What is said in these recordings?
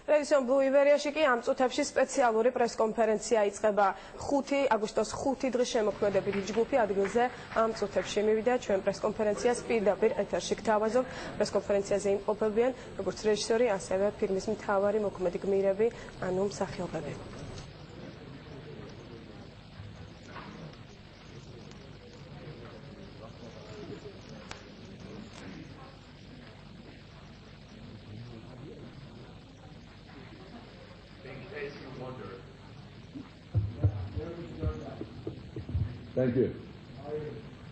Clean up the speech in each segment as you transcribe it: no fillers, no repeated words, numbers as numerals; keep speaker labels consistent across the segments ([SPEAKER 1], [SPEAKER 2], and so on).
[SPEAKER 1] Television Blue Iberia-ში კი ამ წუთებში სპეციალური პრესკონფერენცია იწყება 5 აგვისტოს 5 დღის შემოქმედებითი ჯგუფი ადგილზე ამ წუთებში მივიდა ჩვენ პრესკონფერენციას პირდაპირ ეთერში გთავაზობ პრესკონფერენციაზე იმყოფებიან როგორც რეჟისორი ასევე ფილმის მთავარი მოქმედი გმირები ანუ მსახიობები
[SPEAKER 2] Thank you.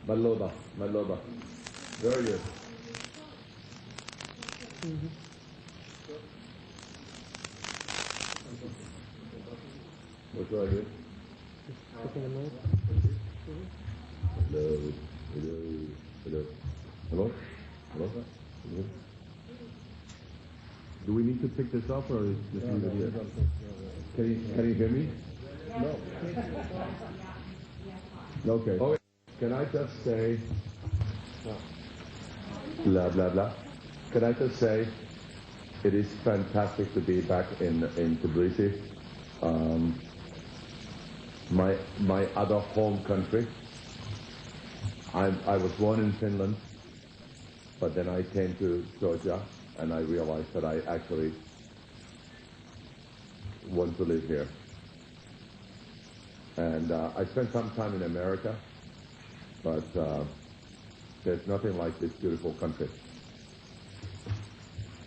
[SPEAKER 2] Maloba. Very good. What's right here? Hello? Do we need to pick this up or is this leave it here? Can you hear me? No. Okay. Can I just say, blah, blah, blah. Can I just say, it is fantastic to be back in Tbilisi, my other home country. I was born in Finland, but then I came to Georgia and I realized that I actually want to live here. And I spent some time in America, but there's nothing like this beautiful country.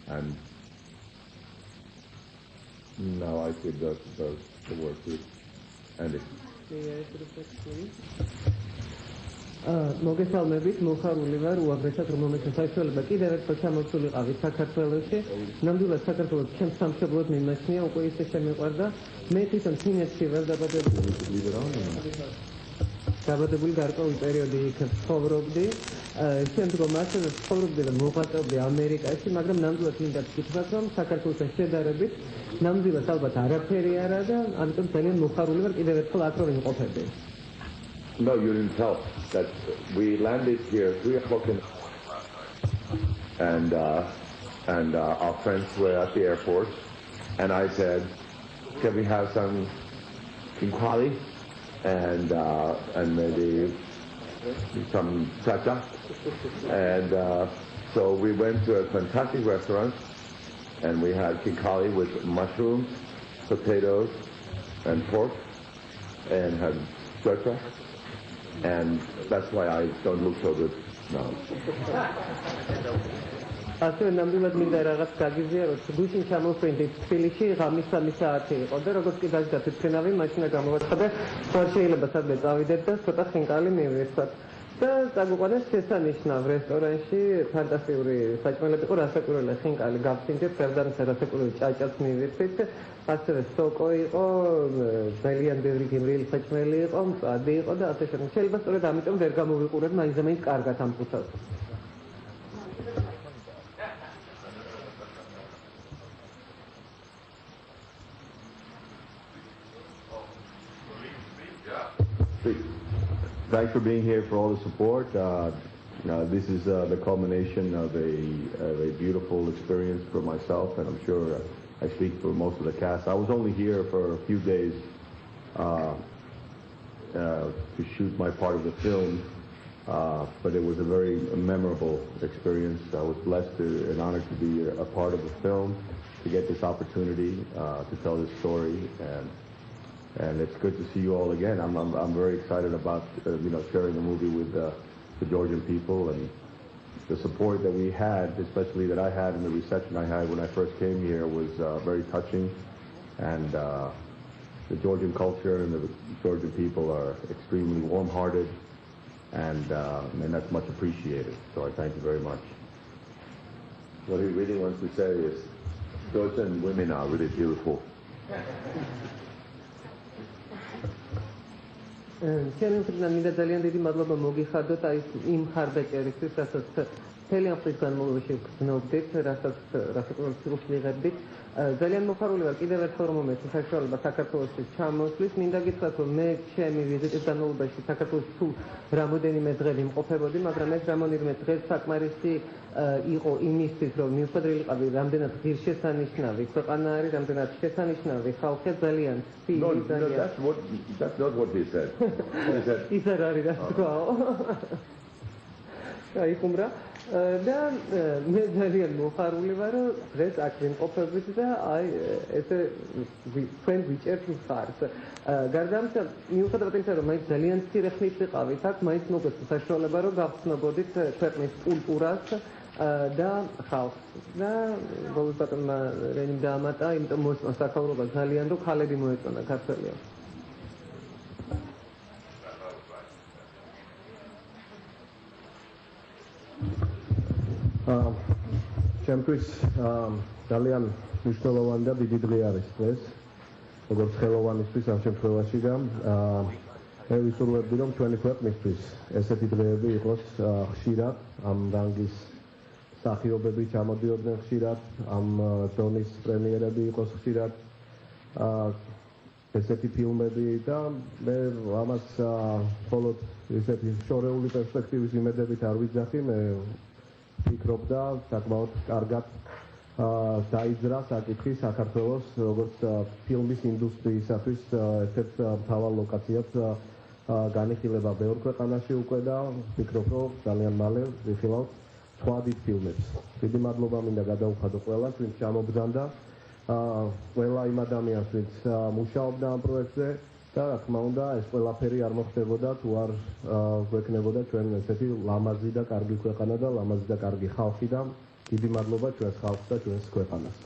[SPEAKER 2] And now I think the word is ending.
[SPEAKER 3] მოგესალმებით, მოხარული ვარ უაღრესად რომ მომეცეს საშუალება კიდევ ერთხელ ჩამოვსულიყავით საქართველოში. ნამდვილად საქართველოს ჩემს სამშობლოდ მიმაჩნია, უკვე ისე შემეყვარდა. მე თვითონ ფინეთში ვერ დაბადებული გარკვეული პერიოდი იქ ცხოვრობდი. შემდგომ ასევე ცხოვრობდი და მოღვაწეობდი ამერიკაში, მაგრამ ნამდვილად მინდა ვთქვათ, რომ საქართველოსთან შედარებით ნამდვილად ალბათ არაფერი არა და ამიტომ ძალიან მოხარული ვარ კიდევ ერთხელ აქ რომ ვიმყოფები.
[SPEAKER 2] No, you didn't tell that we landed here 3 o'clock in the morning, and our friends were at the airport, and I said, "Can we have some kinkwali and maybe some chacha?" And so we went to a fantastic restaurant, and we had kinkwali with mushrooms, potatoes, and pork, and had chacha. And that's why I don't look so good now.
[SPEAKER 3] ასევე ნამდვილად მინდა რაღაც გაგიზიაროთ, გუშინ ჩამოვფრინდით თბილისში ღამის 3 საათი იყო და როგორც კი დაიწყო თვითმფრინავი მაშინა გამოვაცხადე, ხარ შეიძლება სადმე წავიდეთ და ცოტა ხინკალი მივიღოთ. და წაგვიყვანეს შესანიშნავ რესტორანში, ფანტასტიკური საჭმელები იყო, რასაკვირველია ხინკალი გავცინდით, ფერდანსა რასაკვირველი ჭაჭაც მივიღეთ. ასევე სოკო იყო, ძალიან ბევრი გემრიელი საჭმელი იყო, მწვადი იყო და ასე შემდეგ. შეიძლება სწორედ ამიტომ ვერ გამოვიყურებ მაინც კარგად ამ ფუსას.
[SPEAKER 2] Thanks for being here, for all the support. This is the culmination of a beautiful experience for myself, and I'm sure I speak for most of the cast. I was only here for a few days to shoot my part of the film, but it was a very memorable experience. I was blessed and honored to be a part of the film, to get this opportunity to tell this story, and it's good to see you all again. I'm very excited about sharing the movie with the Georgian people, and the support that we had, especially that I had in the reception I had when I first came here, was very touching. And the Georgian culture and the Georgian people are extremely warm-hearted, and that's much appreciated. So I thank you very much. What he really wants to say is, Georgian women are really beautiful.
[SPEAKER 3] ჩემი მხრიდან მინდა ძალიან დიდი მადლობა მოგიხადოთ აი იმ მხარდაჭერისთვის, რასაც მთელი ამ წლის განმავლობაში გრძნობდით, რასაც ცდილობს ვიღებდით. ძალიან მოხარული ვარ კიდევ ერთხელ რომ მომეცი საშუალება საქართველოში ჩამოსვლის. მინდა გითხრათ რომ მე ჩემი ვიზიტის განმავლობაში საქართველოში თუ რამოდენიმე დღე ვიმყოფებოდი, მაგრამ ეს რამოდენიმე დღე საკმარისი იყო იმისთვის, რომ მივხვდრილიყავი რამდენად ღირსშესანიშნავი ქვეყანა არის, რამდენად შესანიშნავი ხალხი, ძალიან
[SPEAKER 2] No, that's not what he said. He said,
[SPEAKER 3] ის არ არის რა თქვაო. აი ხუმრა და მე ძალიან მოხარული ვარ რომ დღეს აქ ვიმყოფებით და აი ესე თქვენ ვიჭერთ მხარს. გარდა ამისა, მიუხედავად იმისა, რომ მაინც ძალიან მცირე ხნით ვიყავით აქ, მაინც მოგეცეთ საშუალება რომ გავხსნებოდით ქვეყნის კულტურას და ხალხს. და ბოლოს ბატონმა რენიმ დაამატა, იმიტომ მოეწონა საქაურობა ძალიან, რომ ხალები მოეწონა ქართველია.
[SPEAKER 4] ჩემთვის ძალიან მნიშვნელოვანი და დიდი დღე არის დღეს, როგორც ხელოვანისთვის ამ შემთხვევაში და მე ვისურვებდი რომ ჩვენი ქვეყნისთვის ესეთი დღეები იყოს ხშირად, ამ რანგის მსახიობები ჩამოდიოდნენ ხშირად, ამ დონის პრემიერები იყოს ხშირად, ესეთი ფილმები და მე ამას მხოლოდ ესეთი შორეული პერსპექტივის იმედებით არ ვიძახი, მე ვფიქრობ და საკმაოდ კარგად დაიძრა საკითხი საქართველოს როგორც ფილმის ინდუსტრიისათვის ერთ-ერთ მთავარ ლოკაციად განიხილება ბევრ ქვეყანაში უკვე და ვფიქრობ რომ ძალიან მალე ვიხილავთ სხვა დიდ ფილმებს. დიდი მადლობა მინდა გადაუხადო ყველას, ვინც ჩამობრძანდა, ყველა იმ ადამიანს, ვინც მუშაობდა ამ პროექტზე და რა თქმა უნდა ეს ყველაფერი არ მოხდებოდა თუ არ გვექნებოდა ჩვენ ესეთი ლამაზი და კარგი ქვეყანა და ლამაზი და კარგი ხალხი და დიდი მადლობა ჩვენს ხალხს და ჩვენს ქვეყანას.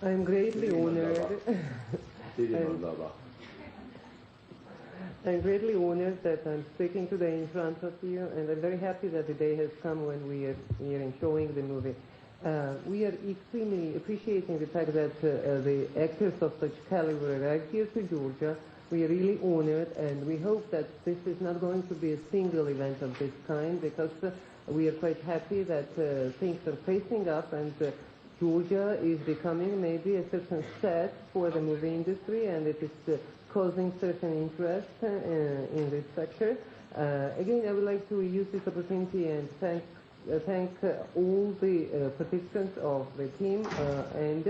[SPEAKER 3] I am greatly honored. I'm greatly honored that I'm speaking today in front of you, and I'm very happy that the day has come when we are here and showing the movie. We are extremely appreciating the fact that the actors of such caliber are here to Georgia. We are really honored, and we hope that this is not going to be a single event of this kind, because we are quite happy that things are facing up, and Georgia is becoming maybe a certain set for the movie industry, and it is causing certain interest in this sector. Again, I would like to use this opportunity and thank all the participants of the team, and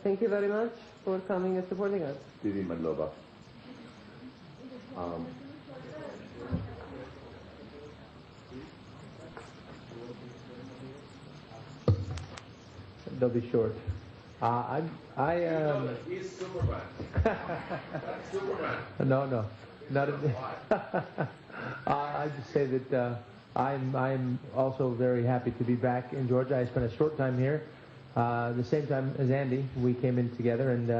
[SPEAKER 3] thank you very much for coming and supporting us.
[SPEAKER 2] Didi Madlova.
[SPEAKER 5] They'll be short.
[SPEAKER 6] He's Superman. That's Superman.
[SPEAKER 5] No, not. I just say that I'm also very happy to be back in Georgia. I spent a short time here, the same time as Andy. We came in together, and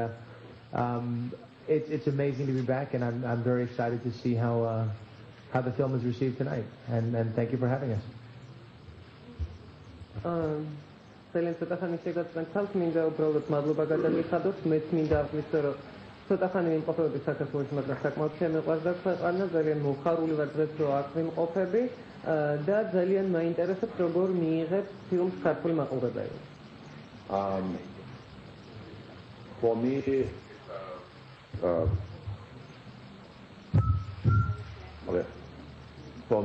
[SPEAKER 5] it's amazing to be back, and I'm very excited to see how the film is received tonight. And thank you for having us.
[SPEAKER 3] ძალიან ცოტა ხანი შეგაწმენთ, მინდა უბრალოდ მადლობა გადაგიხადოთ. მეც მინდა ვთქვი, რომ ცოტა ხანი ვიმყოფებოდი საქართველოში, მაგრამ საკმაოდ შემეყვარდა ქვეყანა, ძალიან მოხარული ვარ დღეს, რომ აქ ვიმყოფები და ძალიან მაინტერესებს, როგორ მიიღებს ფილმს ქართული მაყურებელი.
[SPEAKER 2] For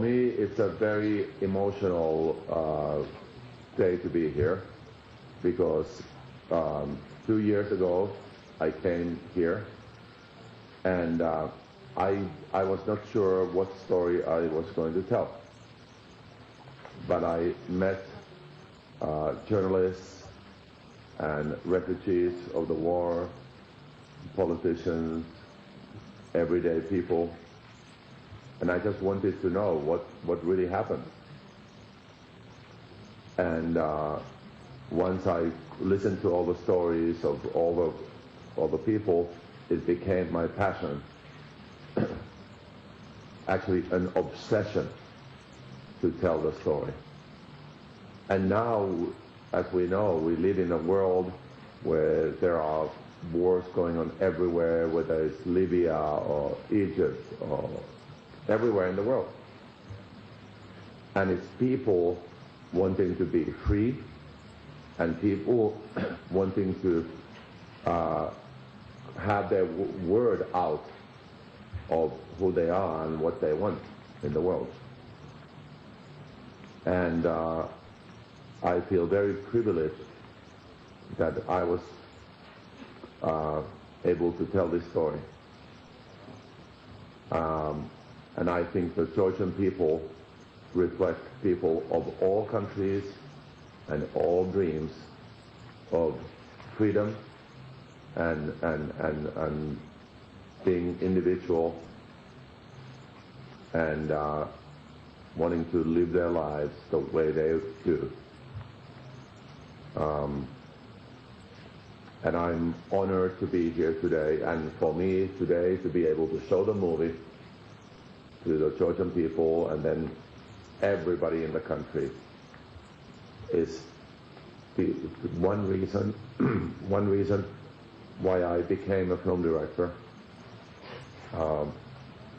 [SPEAKER 2] me, it's a very emotional day to be here, because 2 years ago I came here, and I was not sure what story I was going to tell, but I met journalists and refugees of the war, politicians, everyday people, and I just wanted to know what really happened. And once I listened to all the stories of all the people, it became my passion, actually an obsession to tell the story. And now, as we know, we live in a world where there are wars going on everywhere, whether it's Libya or Egypt or everywhere in the world. and it's people wanting to be free and people wanting to have their word out of who they are and what they want in the world. And I feel very privileged that I was able to tell this story. And I think the Georgian people reflect people of all countries and all dreams of freedom and being individual and wanting to live their lives the way they do. And I'm honored to be here today, and for me today to be able to show the movie to the Georgian people and then everybody in the country is the one reason why I became a film director,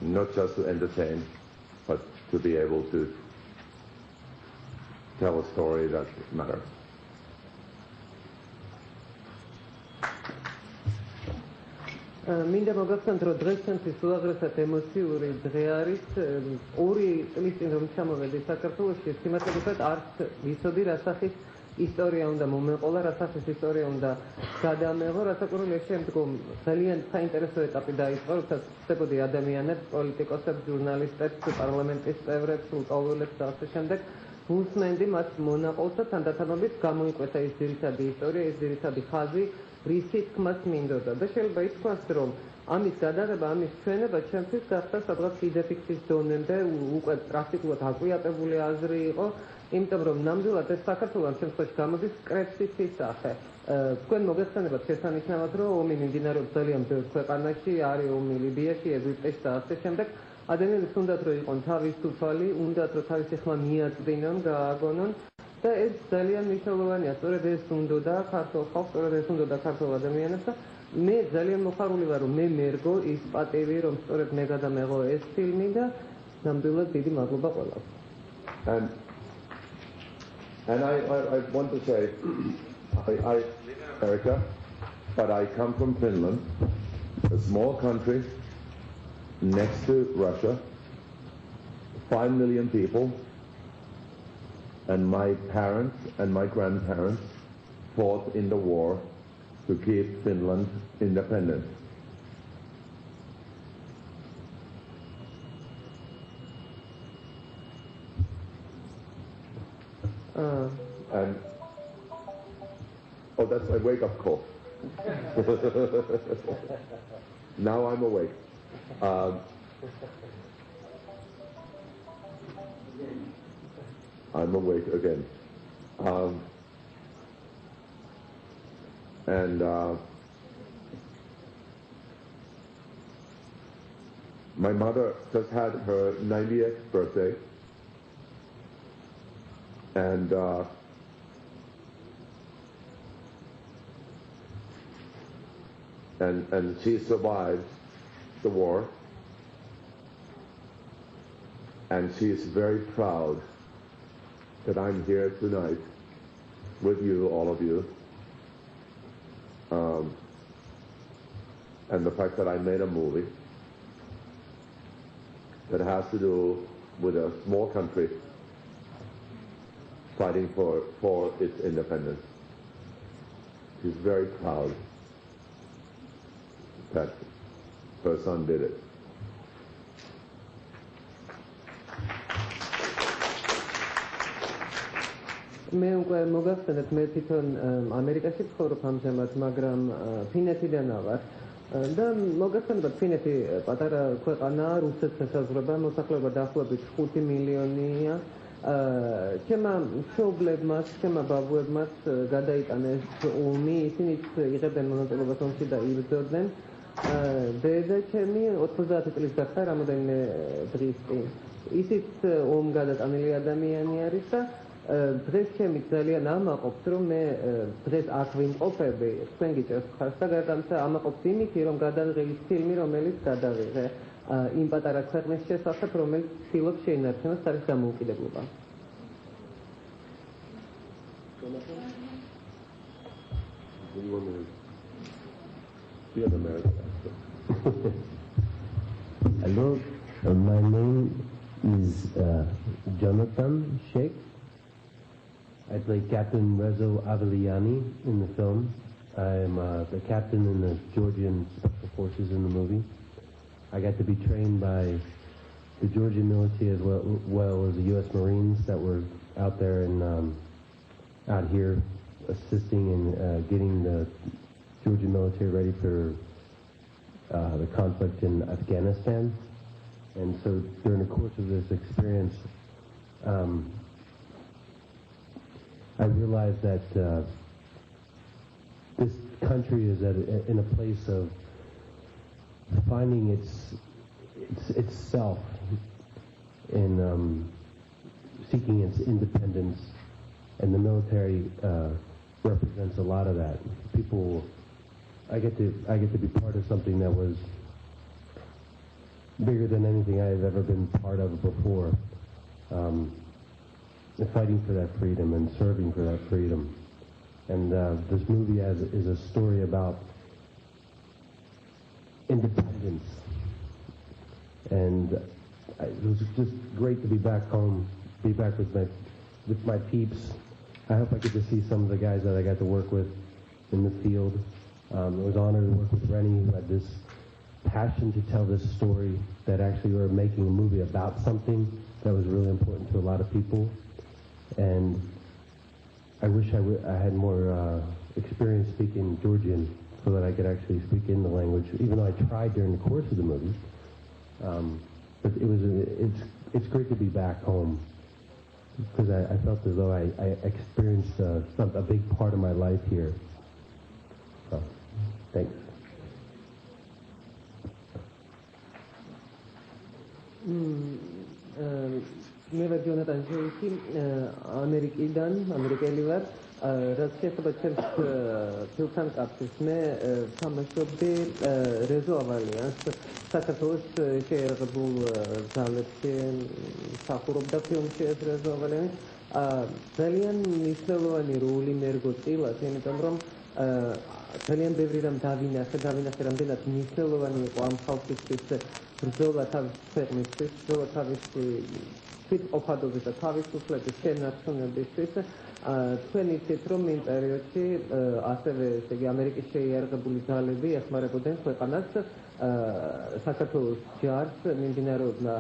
[SPEAKER 2] not just to entertain, but to be able to tell a story that matters.
[SPEAKER 3] მინდა მოგახსენოთ, რომ დღეს ჩვენთვის უაღრესად ემოციური დღე არის. 2 წლის წინ რომ ჩამოვედი საქართველოში, სიმართლედ არც ვიცოდი რა სახის ისტორია უნდა მომეყოლა, რა სახის ისტორია უნდა გადამეღო, რასაკვირველია შემდგომ ძალიან საინტერესო ეტაპი დაიწყო, როდესაც ხდებოდი ადამიანებს, პოლიტიკოსებს, ჟურნალისტებს, პარლამენტის წევრებს, ლტოლვილებს და ასე შემდეგ. უსმენდი მათ მონაყოლს და თანდათანობით გამოიკვეთა ის ძირითადი ისტორია, ის ძირითადი ხაზი, რისი თქმაც მინდოდა. და შეიძლება ითქვას, რომ ამის გადაღება, ამის ჩვენება ჩემთვის გახდა სადღაც იდეფიქსის დონემდე უკვე პრაქტიკულად აკვიატებული აზრი იყო, იმიტომ რომ ნამდვილად ეს საქართველო ამ შემთხვევაში გამოდის კრებსის სახე. თქვენ მოგეხსენებათ შესანიშნავად, რომ ომი მიმდინარეობს ძალიან ბევრ ქვეყანაში, არის ომი ლიბიაში, ეგვიპტეში და ასე შემდეგ. ადამიანებს უნდათ რომ იყონ თავის თვალი, უნდათ რომ თავისი ხმა მიაწვდინონ, გააგონონ. და ეს ძალიან მნიშვნელოვანია, სწორედ ეს უნდოდა ქართულ ხალხს, სწორედ ეს უნდოდა ქართულ ადამიანებს და მე ძალიან მოხარული ვარ, რომ მე მერგო ის პატივი, რომ სწორედ მე გადამეღო ეს ფილმი და ნამდვილად დიდი მადლობა ყველას.
[SPEAKER 2] And I want to say, I live in America, but I come from Finland, a small country next to Russia, 5 million people. And my parents and my grandparents fought in the war to keep Finland independent. And oh, that's a wake-up call. Now I'm awake. I'm awake again. My mother just had her 90th birthday, and she survived the war, and she is very proud that I'm here tonight with you, all of you, and the fact that I made a movie that has to do with a small country fighting for its independence. She's very proud that her son did it.
[SPEAKER 3] მე უკვე მოგახსენეთ, მე თვითონ ამერიკაში ვცხოვრობ ამჟამად, მაგრამ ფინეთიდან ვარ. და მოგახსენებათ, ფინეთი პატარა ქვეყანაა, რუსეთს ესაზღვრება, მოსახლეობა დაახლოებით 5 მილიონია. ჩემმა მშობლებმაც, ჩემმა ბაბუებმაც გადაიტანა ეს ომი, ისინიც იღებდნენ მონაწილეობას ომში და იბრძოდნენ. დედა ჩემი 90 წლის გახდა რამოდენიმე დღის წინ. ისიც ომს გადატანილი ადამიანი არის და დღეს ჩემი ძალიან ამაყობს, რომ მე დღეს აქ ვიმყოფები, თქვენ გიჭერთ ხარს და გარდამცა ამაყობს იმით, რომ გადავიღე ის ფილმი, რომელიც გადავიღე იმ პატარა ქვეყნის შესახებ, რომელიც ცდილობს შეინარჩუნოს თავის დამოუკიდებლობა.
[SPEAKER 7] Hello, my name is Jonathan Sheikh. I play Captain Rezo Aviliani in the film. I am the captain in the Georgian Special Forces in the movie. I got to be trained by the Georgian military as well as the U.S. Marines that were out there and out here assisting in getting the Georgian military ready for the conflict in Afghanistan. And so during the course of this experience, I realized that this country is in a place of finding itself in seeking its independence, and the military represents a lot of that. I get to be part of something that was bigger than anything I have ever been part of before. Fighting for that freedom and serving for that freedom. And this movie is a story about independence. And it was just great to be back home, be back with my peeps. I hope I get to see some of the guys that I got to work with in the field. It was an honor to work with Rennie, who had this passion to tell this story, that actually we're making a movie about something that was really important to a lot of people. And I wish I had more experience speaking Georgian so that I could actually speak in the language, even though I tried during the course of the movie. But it's great to be back home, because I felt as though I experienced a big part of my life here. So, thanks.
[SPEAKER 3] მე ვარ ჯონატან შეიქი ამერიკიდან, ამერიკელი ვარ. რაც შეეხება ჩემს ფილმთან კავშირს, მე თამაშობდი რეზო ავალიანს, საქართველოს შეერაღებულ ძალებში მსახურობდა ფილმში ეს რეზო ავალიანი. ძალიან მნიშვნელოვანი როლი მერგო წილად, იმიტომ რომ ძალიან ბევრი რამ დავინახე, რამდენად მნიშვნელოვანი იყო ამ ხალხისთვის ბრძოლა თავის ქვეყნისთვის, ბრძოლა თავისი თვითყოფადობის და თავისუფლების შენარჩუნებისთვის. თქვენ იცით, რომ იმ პერიოდში ასევე ესე იგი ამერიკის შეიარაღებული ძალები ეხმარებოდნენ ქვეყანას, საქართველოს ჯარს, მიმდინარეობდა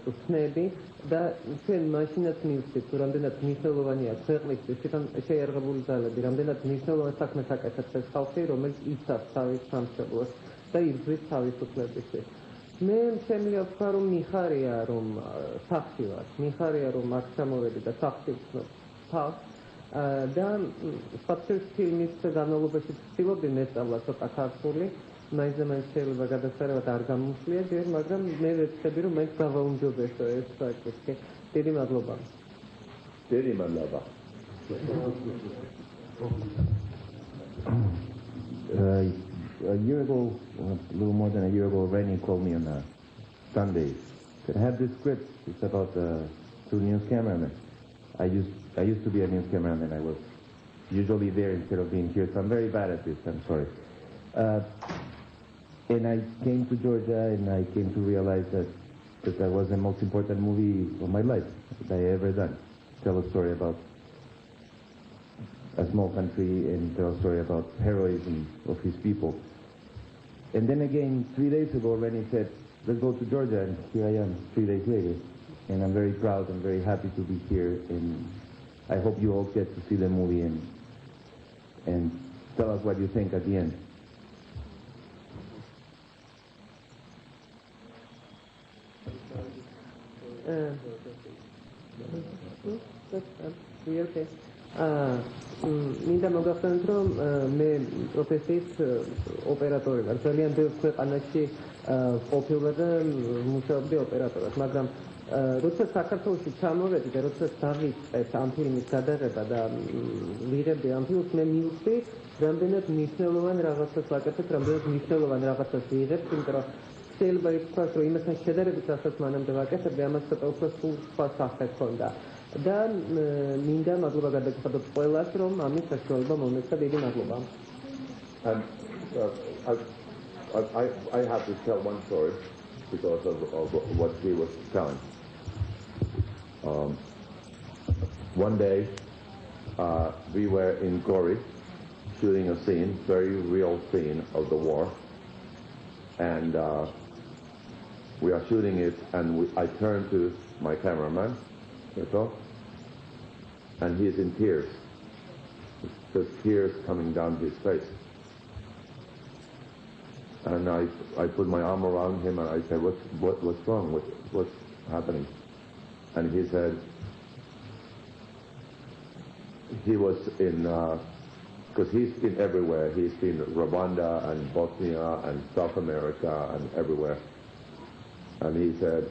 [SPEAKER 3] წვრთნები და ჩვენ მაშინაც მივხვდით, თუ რამდენად მნიშვნელოვანია ქვეყნისთვის თვითონ შეიარაღებული ძალები, რამდენად მნიშვნელოვან საქმეს აკეთებს ეს ხალხი, რომელიც იცავს თავის სამშობლოს და იბრძვის თავისუფლებისთვის. მე შემიძლია ვთქვა, რომ მიხარია, რომ სახში ვარ, მიხარია, რომ აქ ჩამოვედი და სახში ვცნობ თავს. და სხვადასხვა ფილმის განმავლობაში ვცდილობდი მესწავლა ცოტა ქართული, მაინც და მაინც შეიძლება გადასარევად არ გამომხლია ჯერ, მაგრამ მე ვეცდები, რომ მაინც გავაუმჯობესო ეს საკითხი. დიდი მადლობა.
[SPEAKER 2] დიდი მადლობა. A year ago, a little more than a year ago, Rennie called me on a Sunday. Said, I have this script. It's about two news cameramen. I used to be a news cameraman. I was usually there instead of being here, so I'm very bad at this. I'm sorry. And I came to Georgia, and I came to realize that was the most important movie of my life that I ever done. Tell a story about a small country and tell a story about heroism of his people. And then again, 3 days ago, Rennie said, let's go to Georgia, and here I am 3 days later. And I'm very proud and very happy to be here, and I hope you all get to see the movie and tell us what you think at the end.
[SPEAKER 3] მინდა მოგახსენოთ, რომ მე პროფესიით ოპერატორი ვარ. ძალიან ბევრ ქვეყანაში ყოფილვარ და მუშაობდი ოპერატორად, მაგრამ როცა საქართველოში ჩამოვედი და როცა დავიწყეთ ამ ფილმის გადაღება და ვიღებდი ამ ფილმს, მე მივხვდი, რამდენად მნიშვნელოვან რაღაცას ვაკეთებ, რამდენად მნიშვნელოვან რაღაცას ვიღებ, იმიტომ რომ შეიძლება ითქვას, რომ იმასთან შედარებით, რასაც მანამდე ვაკეთებდი, ამას ცოტა უფრო სხვა სახე ჰქონდა. და მინდა მადლობა გადაგიხადოთ ყველას, რომ ამის საშუალება მომეცა. დიდი მადლობა.
[SPEAKER 2] And I have to tell one story because of what she was telling. One day, we were in Gori shooting a scene, very real scene of the war. And we are shooting it, and I turned to my cameraman, and he's in tears. There's tears coming down his face. And I put my arm around him and I said, what's wrong? What's happening? And he said, he was in, because he's been everywhere. He's been Rwanda and Bosnia and South America and everywhere. And he said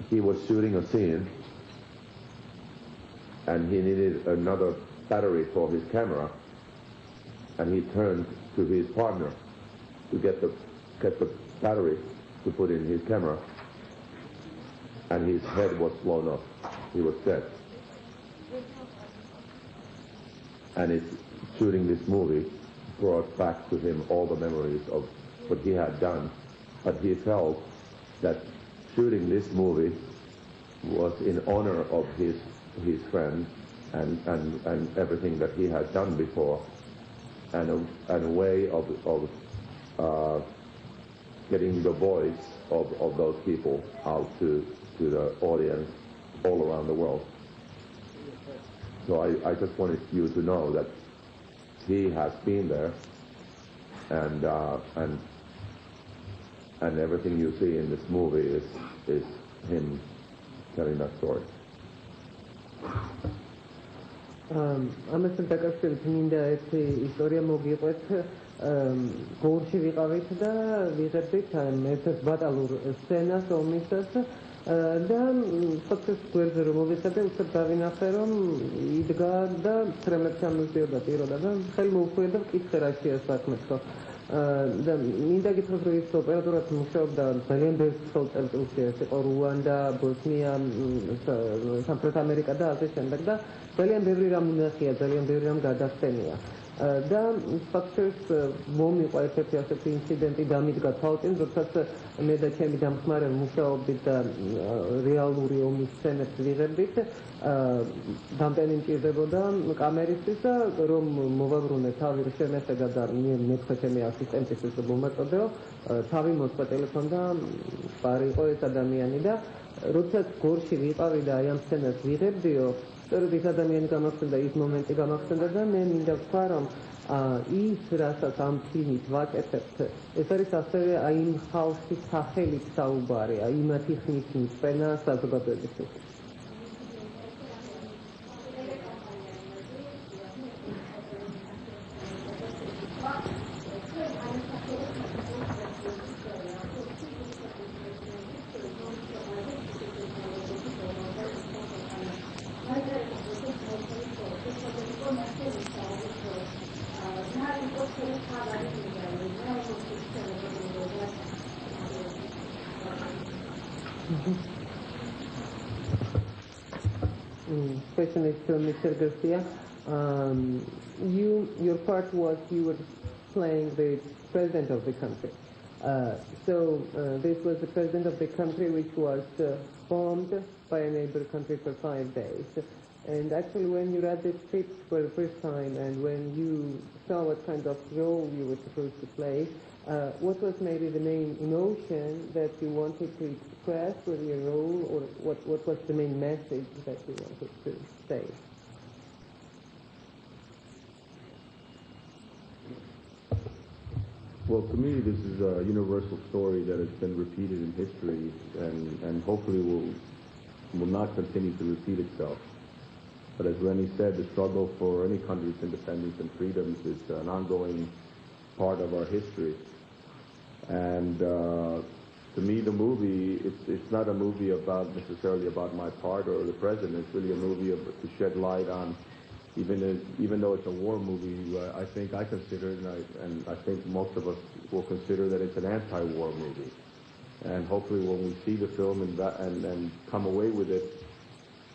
[SPEAKER 2] he was shooting a scene and he needed another battery for his camera. And he turned to his partner to get the battery to put in his camera. And his head was blown off. He was dead. And shooting this movie brought back to him all the memories of what he had done. But he felt that shooting this movie was in honor of his friend and everything that he had done before, and a way of getting the voice of those people out to the audience all around the world. So I just wanted you to know that he has been there, and everything you see in this movie is him telling that story.
[SPEAKER 3] ამასთან დაკავშირებით მინდა ერთი ისტორია მოგიყვეთ. გორში ვიყავით და ვიღებდით ერთ-ერთ ბატალურ სცენას ომისას და ფაქტობრივად გვერდზე რომ მოვიხადე, უცებ დავინახე, რომ იდგა და ფრემებს ამოსდიოდა პიროდა და ხელი მოუხვია და ვკითხე რა შეა საქმე ხო. და მინდა გითხრათ, რომ ის ოპერატორად მუშაობდა ძალიან ბევრ ხელწელწილში, ეს იყო რუანდა, ბოსნია, სამხრეთ ამერიკა და ასე შემდეგ და ძალიან ბევრი რამ უნახია, ძალიან ბევრი რამ გადახსენია. და ფაქტობრივად მომიყვა ერთ-ერთი ასეთი ინციდენტი დამიდგა თვალწინ, როდესაც მე და ჩემი დამხმარე მუშაობდით და რეალური ომის სცენებს ვიღებდით. დამტენი მჭირდებოდა კამერისთვის და რომ მოვაბრუნე თავი შემეხედა და მეთხე ჩემი ასისტენტისთვის მომაწოდეო, თავი მოწყვა ტელეფონ და პარი იყო ეს ადამიანი და როდესაც გორში ვიყავი და აი ამ სცენას ვიღებდიო, სწორედ ის ადამიანი გამახსენდა, ის მომენტი გამახსენდა და მე მინდა ვთქვა, რომ ის რასაც ამ ფილმით ვაკეთებთ, ეს არის ასევე აი იმ ხალხის სახელით საუბარი, აი იმათი ხმის მისწენა საზოგადოებისთვის. Question is to Mr. Garcia. Your part was you were playing the president of the country. So this was the president of the country which was bombed by a neighbor country for 5 days. And actually when you read the script for the first time and when you saw what kind of role you were supposed to play, what was maybe the main emotion that you wanted to express with your role, or what was the main message that you wanted to say?
[SPEAKER 2] Well, to me, this is a universal story that has been repeated in history and hopefully will not continue to repeat itself. But as Rennie said, the struggle for any country's independence and freedoms is an ongoing part of our history. And to me, the movie, it's not a movie necessarily about my part or the president. It's really a movie to shed light on, even though it's a war movie, I think I consider it, and I think most of us will consider that it's an anti-war movie. And hopefully when we see the film and come away with it,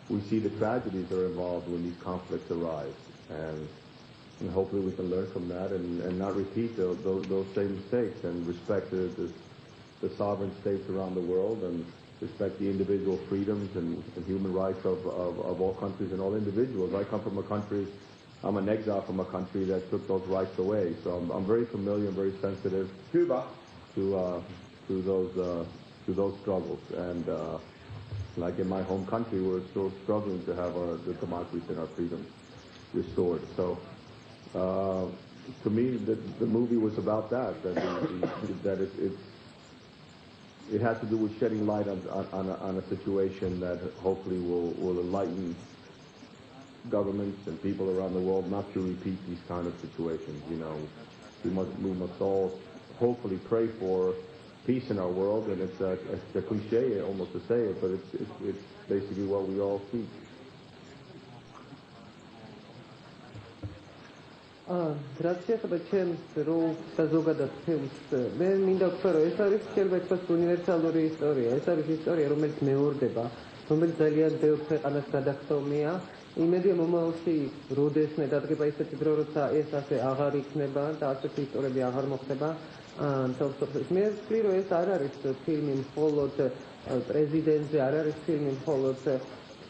[SPEAKER 2] we see the tragedies that are involved when these conflicts arise. And hopefully we can learn from that and not repeat those same mistakes and respect the sovereign states around the world and respect the individual freedoms and human rights of all countries and all individuals. I come from a country, I'm an exile from a country that took those rights away. So I'm very familiar and very sensitive
[SPEAKER 6] Cuba.
[SPEAKER 2] to those struggles. And like in my home country, we're still struggling to have the democracy and our freedoms restored. So to me, the movie was about that it has to do with shedding light on a situation that hopefully will enlighten governments and people around the world not to repeat these kind of situations. You know, we must all hopefully pray for peace in our world, and it's a cliche almost to say it, but it's basically what we all seek.
[SPEAKER 3] რაც შეეხება ჩემს როლს და ზოგადად ფილმს, მე მინდა ვთქვა, რომ ეს არის შეიძლება ითქვას უნივერსალური ისტორია. ეს არის ისტორია, რომელიც მეორდება, რომელიც ძალიან ბევრ ქვეყანას გადახდომია. იმედია მომავალში როდესმე დადგება ისეთი დრო, როცა ეს ასე აღარ იქნება და ასეთი ისტორიები აღარ მოხდება. მე ვთვლი, რომ ეს არ არის ფილმი მხოლოდ პრეზიდენტზე, არ არის ფილმი მხოლოდ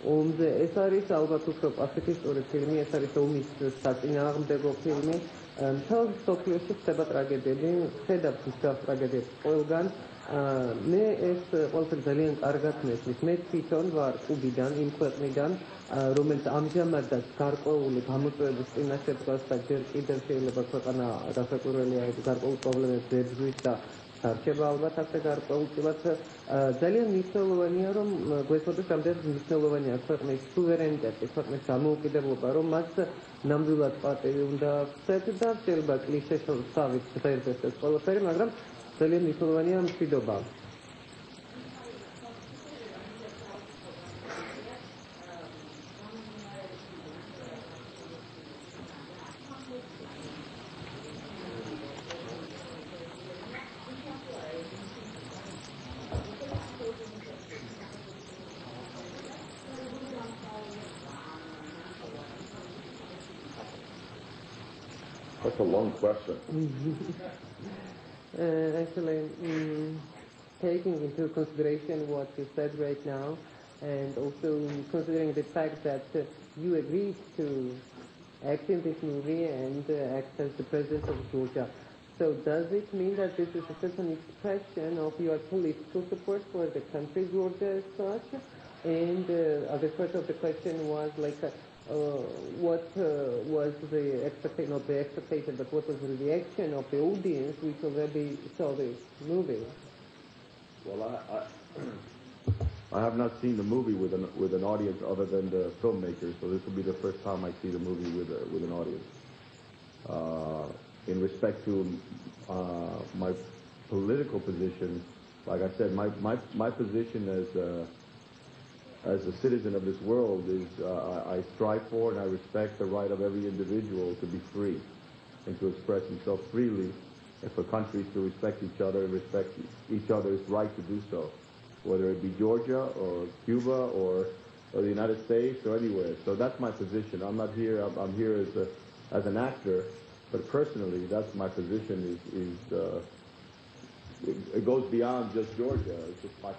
[SPEAKER 3] ომზე, ეს არის ალბათ უფრო პაციფისტური ფილმი, ეს არის ომის საწინააღმდეგო ფილმი. მთელ მსოფლიოში ხდება ტრაგედიები, ხედავთ მსგავს ტრაგედიებს ყველგან. მე ეს ყველაფერი ძალიან კარგად მესმის. მე თვითონ ვარ კუბიდან, იმ ქვეყნიდან, რომელიც ამჟამადაც გარკვეული გამოწვევების წინაშე დგას და ჯერ კიდევ შეიძლება ქვეყანა დასაკვირველია გარკვეულ პრობლემებს ებრძვის და დარჩება ალბათ ასე გარკვეულწილად. ძალიან მნიშვნელოვანია, რომ გვეცოდეს რამდენად მნიშვნელოვანია ქვეყნის სუვერენიტეტი, ქვეყნის დამოუკიდებლობა, რომ მას ნამდვილად პატივი უნდა აქცეთ და შეიძლება კლიშეშავით ღერდეს ეს ყველაფერი, მაგრამ ძალიან მნიშვნელოვანია მშვიდობა.
[SPEAKER 6] That's a long question.
[SPEAKER 3] Actually, taking into consideration what you said right now, and also considering the fact that you agreed to act in this movie and act as the president of Georgia, so does it mean that this is a certain expression of your political support for the country Georgia as such? And the other part of the question was like, what was the expectation, not the expectation, but what was the reaction of the audience which already saw this movie?
[SPEAKER 2] Well, I have not seen the movie with an audience other than the filmmakers, so this will be the first time I see the movie with an audience. In respect to my political position, like I said, my position as a citizen of this world is I strive for and I respect the right of every individual to be free and to express himself freely, and for countries to respect each other and respect each other's right to do so, whether it be Georgia or Cuba or the United States or anywhere. So that's my position. I'm not here. I'm here as an actor, but personally, that's my position. It goes beyond just Georgia. It's just my,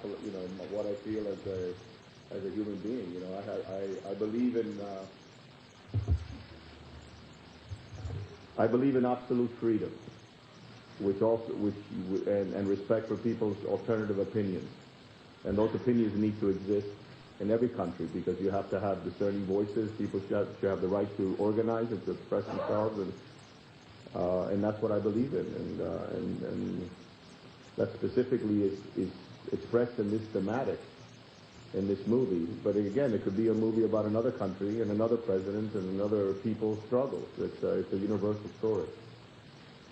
[SPEAKER 2] what I feel as a human being. I believe in absolute freedom, and respect for people's alternative opinions, and those opinions need to exist in every country because you have to have discerning voices. People should have the right to organize and to express themselves, and that's what I believe in, and that specifically is expressed in this thematic. In this movie, but again, it could be a movie about another country and another president and another people's struggles. It's a universal story.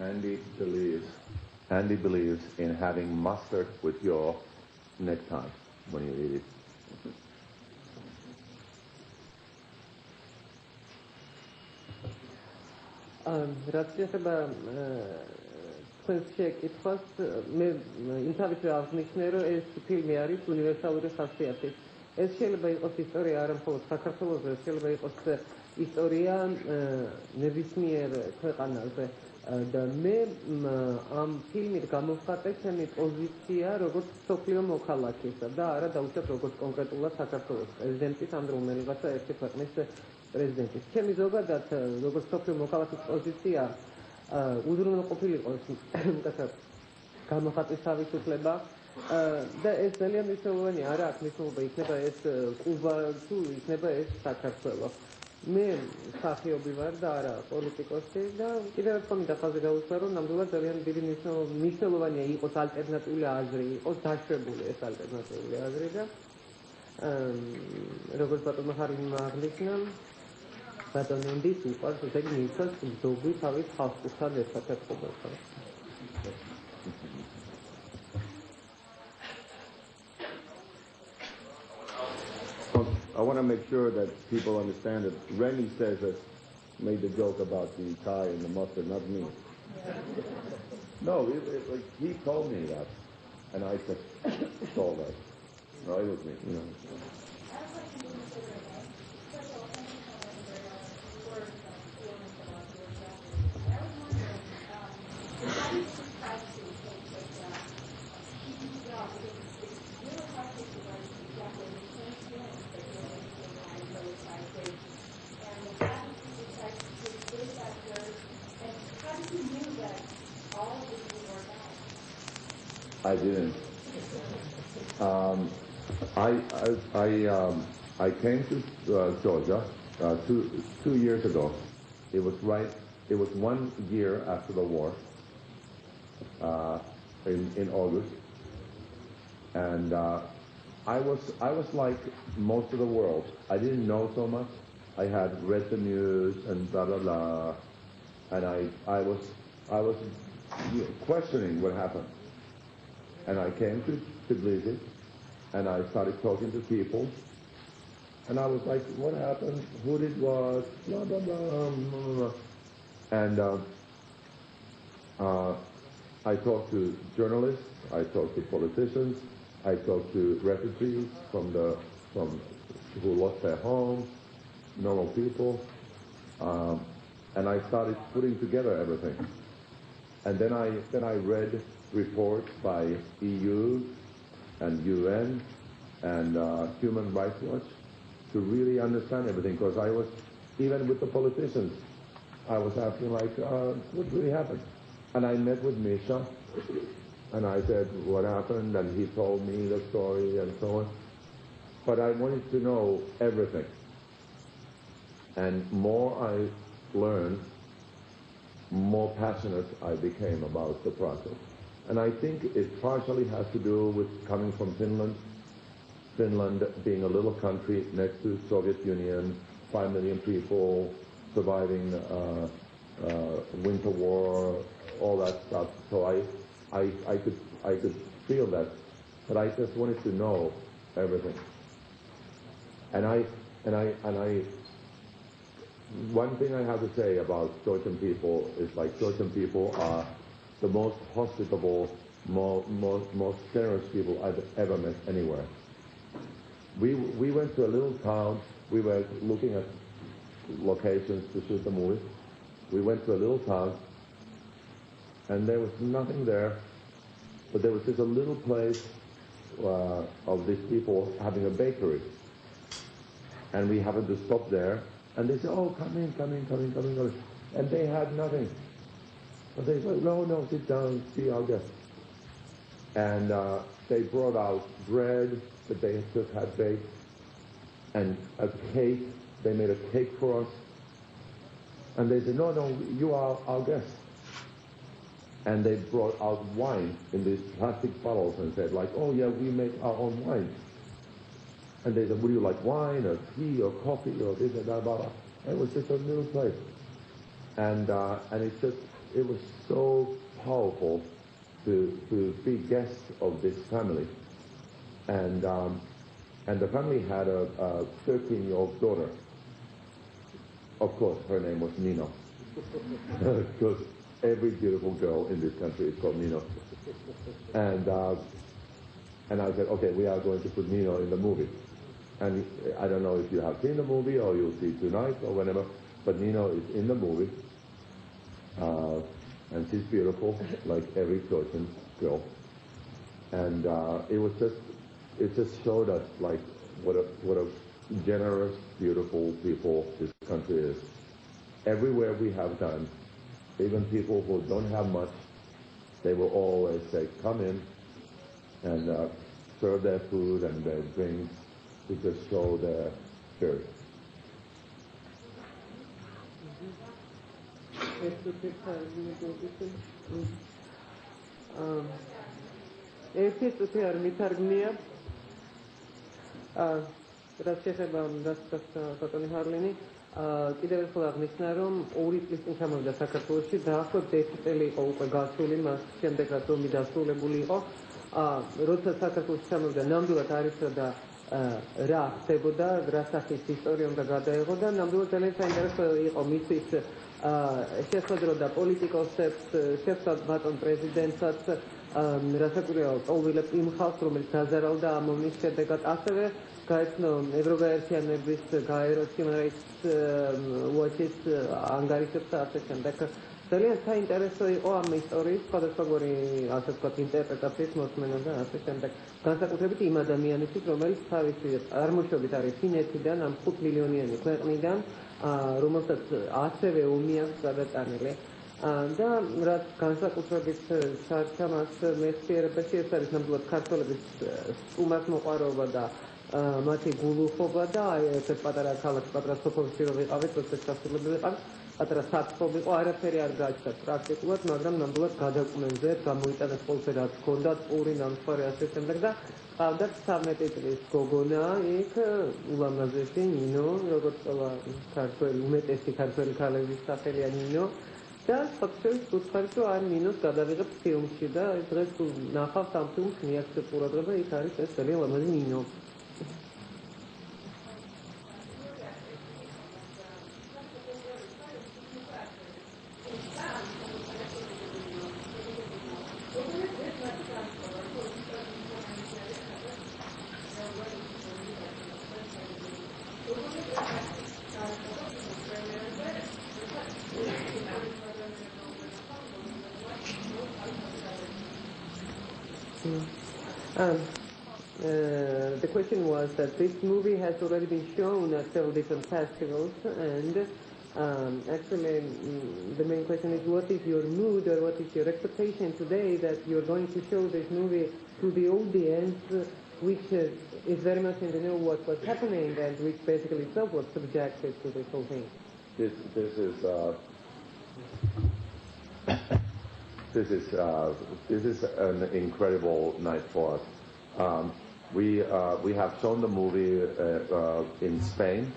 [SPEAKER 6] Andy believes in having mustard with your necktie when you eat it.
[SPEAKER 3] რაც შეეხება თქვენს შეკითხვას, მე იმთავითი აღნიშნე, რომ ეს ფილმი არის უნივერსალური ხასიათის. ეს შეიძლება იყოს ისტორია არა მხოლოდ საქართველოზე, ეს შეიძლება იყოს ისტორია ნებისმიერ ქვეყანაზე. და მე ამ ფილმით გამოვხატე ჩემი პოზიცია როგორც მსოფლიო მოქალაქისა და არა დაუშვათ როგორც კონკრეტულად საქართველოს პრეზიდენტის ან რომელიღაცა ერთი ქვეყნის პრეზიდენტის. ჩემი ზოგადად როგორც მსოფლიო მოქალაქის პოზიცია უზრუნველყოფილიყო ეს გამოხატვის თავისუფლება და ეს ძალიან მნიშვნელოვანი არა აქვს მნიშვნელობა იქნება ეს კუბა თუ იქნება ეს საქართველო. მე მსახიობი ვარ და არა პოლიტიკოსი და კიდევ ერთხელ მინდა ხაზი გავუსვა რომ ნამდვილად ძალიან დიდი მნიშვნელოვანია იყოს ალტერნატიული აზრი, იყოს დაშვებული ეს ალტერნატიული აზრი და როგორც ბატონმა ხარიმმა აღნიშნა ბატონენდის უყვარს ესე იგი მისცეს ბრძოლი თავის ხალხთან ერთად ერთობასთან.
[SPEAKER 2] I want to make sure that people understand that Rennie says that made the joke about the Thai and the mustard, not me. No, he told me that, and I just saw that. No, it was me, you know. I didn't. I came to Georgia 2 years ago. It was 1 year after the war, in August, and I was like most of the world. I didn't know so much. I had read the news and blah blah blah, and I was questioning what happened. And I came to Tbilisi, and I started talking to people, and I was like, what happened? Who did what? Blah, blah, blah, blah, blah. And I talked to journalists, I talked to politicians, I talked to refugees who lost their homes, normal people, and I started putting together everything. And then I read reports by EU and UN and Human Rights Watch to really understand everything, because I was, even with the politicians, I was asking like, what really happened? And I met with Misha, and I said, what happened? And he told me the story and so on. But I wanted to know everything. And more I learned, more passionate I became about the process. And I think it partially has to do with coming from Finland. Finland being a little country next to Soviet Union, 5 million people, surviving winter war, all that stuff. So I could feel that, but I just wanted to know everything. And I one thing I have to say about Georgian people is like Georgian people are the most hospitable, most generous people I've ever met anywhere. We went to a little town. We were looking at locations to shoot the movie. We went to a little town, and there was nothing there, but there was just a little place of these people having a bakery. And we happened to stop there, and they said, oh, come in. And they had nothing. But they said, no, sit down, see our guests. And they brought out bread that they just had baked, and a cake. They made a cake for us. And they said, no, you are our guests. And they brought out wine in these plastic bottles and said, like, oh, yeah, we make our own wine. And they said, would you like wine or tea or coffee or this and that, blah, blah. And it was just a little place. And it was so powerful to be guests of this family. And the family had a 13-year-old daughter. Of course, her name was Nino. Because every beautiful girl in this country is called Nino. And I said, okay, we are going to put Nino in the movie.
[SPEAKER 6] And I don't know if you have seen the movie or you'll see tonight or whenever, but Nino is in the movie. And she's beautiful, like every Georgian girl. And it just showed us like what a generous, beautiful people this country is. Everywhere we have done, even people who don't have much, they will always say, come in and serve their food and their drinks to just show their spirit.
[SPEAKER 3] ერთი წუთი არ მითარგმნია რაც შეეხება ბატონი ჰარლინი კიდევ ერთხელ აღნიშნა რომ 2 წლის წინ ჩამოვიდა საქართველოში დაახლოებით 1 წელი იყო უკვე გასული მას შემდეგ რაც ომი დასრულებული იყო როცა საქართველოში ჩამოვიდა ნამდვილად არ იცოდა რა ხდებოდა რა სახის ისტორია უნდა გადაეღო და ნამდვილად ძალიან საინტერესო იყო მისთვის შეხვედროდა პოლიტიკოსებს შეხვდა ბატონ პრეზიდენტსაც რასაკვირველია ყოველდღე იმ ხალხს რომელიც დაზარავდა ამ ომის შედეგად ასევე გაეცნო ევროგაერთიანების გაერო Human Rights Watch-ის ანგარიშებს და ასე შემდეგ ძალიან საინტერესო იყო ამ ისტორიის სხვადასხვაგვარი ასე ვთქვათ ინტერპრეტაციის მოსმენა და ასე შემდეგ განსაკუთრებით იმ ადამიანისთვის რომელიც თავისი წარმოშობით არის ფინეთიდან ამ 5 მილიონიანი ქვეყნიდან რომელსაც ასევე ომი აქვს გადატანილი და რაც განსაკუთრებით ჩარჩა მას მეცნიერებაში ეს არის ნამდვილად ქართველების სტუმარს მოყვარობა და მათი გულუხობა და ეს პატარა ქალაქ პატარა სოფელში რო ვიყავით როცა ჩასულები ვიყავით პატარა საწყობი იყო არაფერი არ გაჩნდა პრაქტიკულად მაგრამ ნამდვილად გადაკმენზე გამოიტანეს ყველაფერი რაც ჰქონდათ პური ნამსხვრევი ასე შემდეგ და ყავდათ 13 წლის გოგონა იქ ულამაზესი ნინო როგორც ყველა ქართველი უმეტესი ქართველი ქალების სახელია ნინო და ფაქტობრივად უცხოეთს რომ არ ნინოს გადავიღებ ფილმში და დღეს თუ ნახავთ ამ ფილმს მიაქცევ ყურადღება იქ არის ეს ძალიან ლამაზი ნინო The question was that this movie has already been shown at several different festivals and actually the main question is what is your mood or what is your expectation today that you're going to show this movie to the audience which is very much in the know what was happening and which basically itself was subjected to this whole thing.
[SPEAKER 6] This is an incredible night for us. We have shown the movie in Spain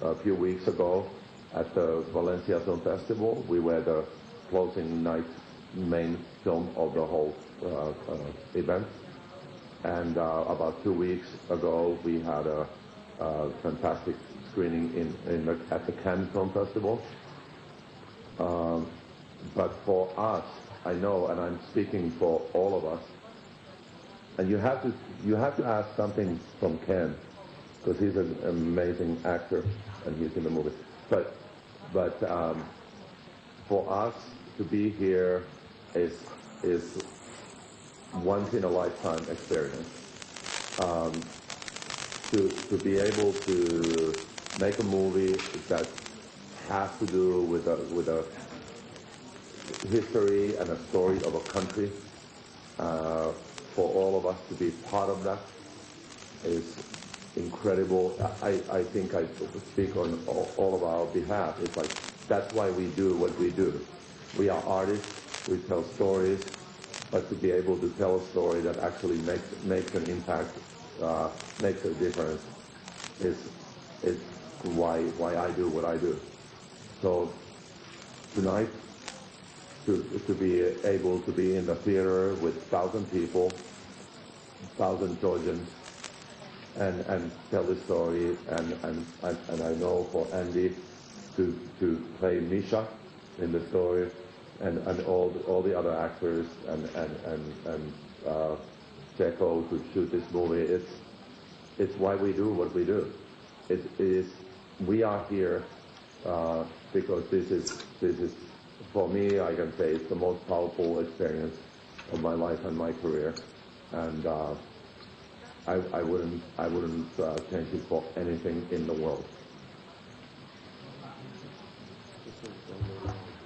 [SPEAKER 6] a few weeks ago at the Valencia Film Festival. We were the closing night main film of the whole event. And about 2 weeks ago, we had a fantastic screening at the Cannes Film Festival. But for us, I know, and I'm speaking for all of us, and you have to ask something from Ken, because he's an amazing actor and he's in the movie. But for us to be here is once in a lifetime experience. To be able to make a movie that has to do with a history and a story of a country, for all of us to be part of that is incredible. I think I speak on all of our behalf. It's like that's why we do what we do. We are artists. We tell stories, but to be able to tell a story that actually makes an impact, makes a difference, is why I do what I do. So tonight, to be able to be in the theater with 1,000 people, 1,000 Georgians, and tell the story, and I know for Andy to play Misha in the story, and all the other actors and Checo to shoot this movie. it's why we do what we do. We are here because this is for me, I can say it's the most powerful experience of my life and my career, and I wouldn't change it for anything in the world.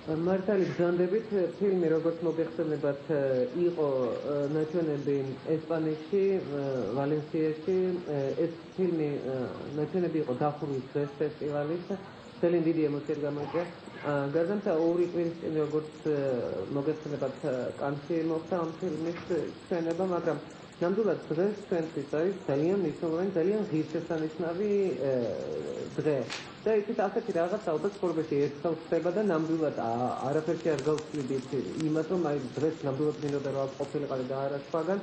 [SPEAKER 3] მართალი ბრძანდებით ფილმი როგორც მოგეხსენებათ იყო ნაჩვენები ესპანეთში, ვალენსიაში. ეს ფილმი ნაჩვენები იყო დახურვის დღეს ფესტივალის. ძალიან დიდი ემოციები გამოიწვია. გარდამტა 2 კვირის წინ როგორც მოგეხსენებათ კანში მოხდა ამ ფილმის ჩვენება, მაგრამ ნამდვილად დღეს ჩვენთვის არის ძალიან მნიშვნელოვანი, ძალიან ღირსშესანიშნავი დღე. და ისიც ასეთი რაღაც ალბათ ცხოვრებაში ერთხელ ხდება და ნამდვილად არაფერში არ გავცვლიდით იმას, რომ აი დღეს ნამდვილად მინდოდა რომ ყოფილიყარი და არა სხვაგან.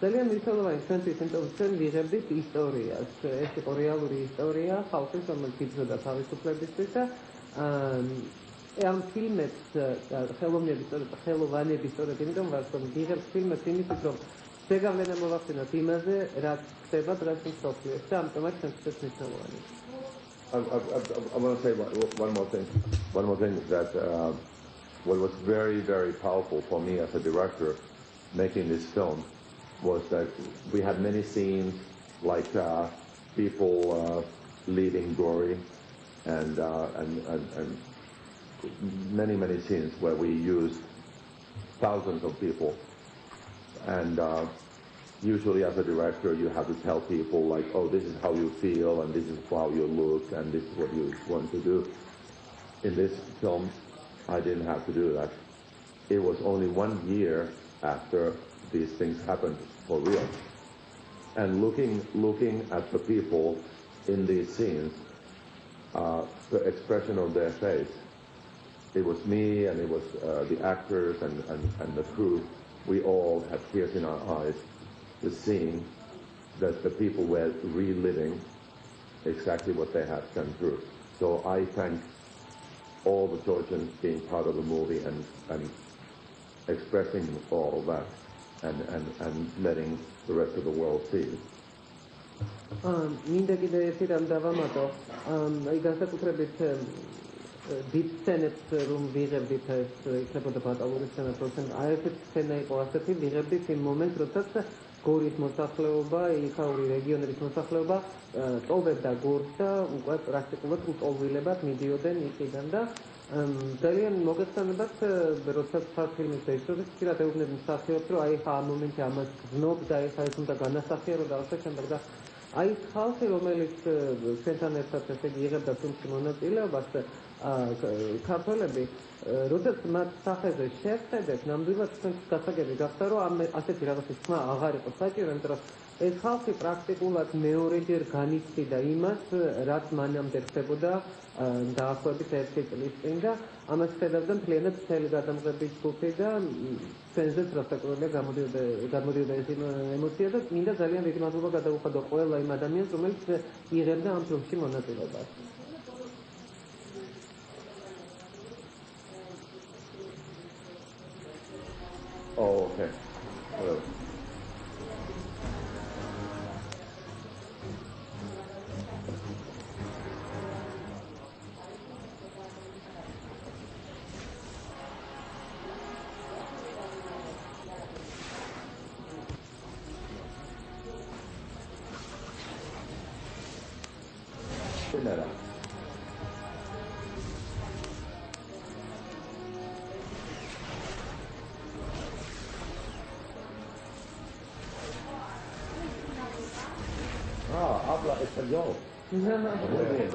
[SPEAKER 3] ძალიან მნიშვნელოვანი ჩვენთვის, იმიტომ რომ ჩვენ ვიღებდით ისტორიას. ეს იყო რეალური ისტორია ხალხის, რომელიც იბრძოდა თავისუფლებისთვის და ამ ფილმებს ხელოვანები სწორედ იმიტომ ვარსკვლავი ვიღებთ ფილმებს იმისთვის, რომ ზეგავლენა მოვახდინოთ იმაზე, რაც ხდება დღეს მსოფლიოში და ამიტომაც ჩვენთვის მნიშვნელოვანი.
[SPEAKER 6] I want to say one more thing is that what was very, very powerful for me as a director making this film was that we had many scenes like people leaving Gori and many scenes where we used thousands of people, and usually as a director you have to tell people like, oh, this is how you feel and this is how you look and this is what you want to do. In this film I didn't have to do that. It was only 1 year after these things happened for real, and looking at the people in these scenes, the expression of their face, it was me and it was the actors and the crew. We all had tears in our eyes just seeing that the people were reliving exactly what they had gone through. So I thank all the Georgians being part of the movie and expressing all of that and letting the rest of the world see it.
[SPEAKER 3] მინდა კიდე ერთი რამ დავამატო. აი განსაკუთრებით დიდ სცენებს რომ ვიღებდით, ეს იქნებოდა ბატალური სცენა, პროცენტ აი ეს სცენა იყო ასეთი, ვიღებდით იმ მომენტს, როდესაც გორის მოსახლეობა, იქაური რეგიონების მოსახლეობა ტოვებდა გორს და უკვე პრაქტიკულად მტოლვილებად მიდიოდნენ იქიდან და ძალიან მოგეხსენებათ, როდესაც ფილმის რეჟისორი ხშირად ეუბნები მსახიობს, რომ აი ხა ამ მომენტში ამას გზნობ და ეხა ეს უნდა განასახიერო და ასე შემდეგ და აი ხალხი, რომელიც ჩვენთან ერთად ესე იგი იღებდა ფილმში მონაწილეობას, ქართველები, როდესაც მათ სახეზე შევხედეთ, ნამდვილად ჩვენთვის გასაგები გახდა, რომ ასეთი რაღაცის თქმა აღარ იყო საჭირო, იმიტომ რომ ეს ხალხი პრაქტიკულად მეორეჯერ განიცდიდა იმას, რაც მანამდე ხდებოდა დაახლოებით 1 წლის წინ და ამას ხედავდა მთლიანად მთელი გადამღების ჯგუფი და ჩვენზეც რასაკვირველია გამოდიოდა ეს ემოცია და მინდა ძალიან დიდი მადლობა გადაუხადო ყველა იმ ადამიანს, რომელიც იღებდა ამ ფილმში მონაწილეობას.
[SPEAKER 6] Oh, okay. Hello. Nada. Habla español. Muy bien.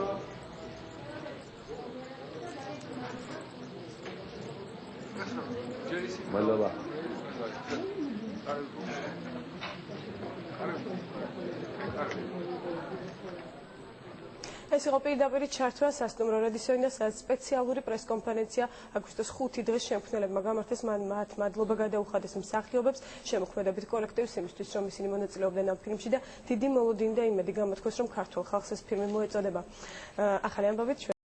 [SPEAKER 6] Malova.
[SPEAKER 1] ეს იყო პირდაპირ ჩართვა სასტუმრო რადისოინას სპეციალური პრესკონფერენცია აგვისტოს 5 დღეს შემქმნელებმა გამართეს, მათ მადლობა გადაუხადეს მსახიობებს, შემოქმედებით კოლექტივს იმისთვის, რომ ისინი მონაწილეობდნენ ამ ფილმში და დიდი მოლოდინი და იმედი გამოთქვეს, რომ ქართულ ხალხს ეს ფილმი მოეწოდება. ახალი ამბავით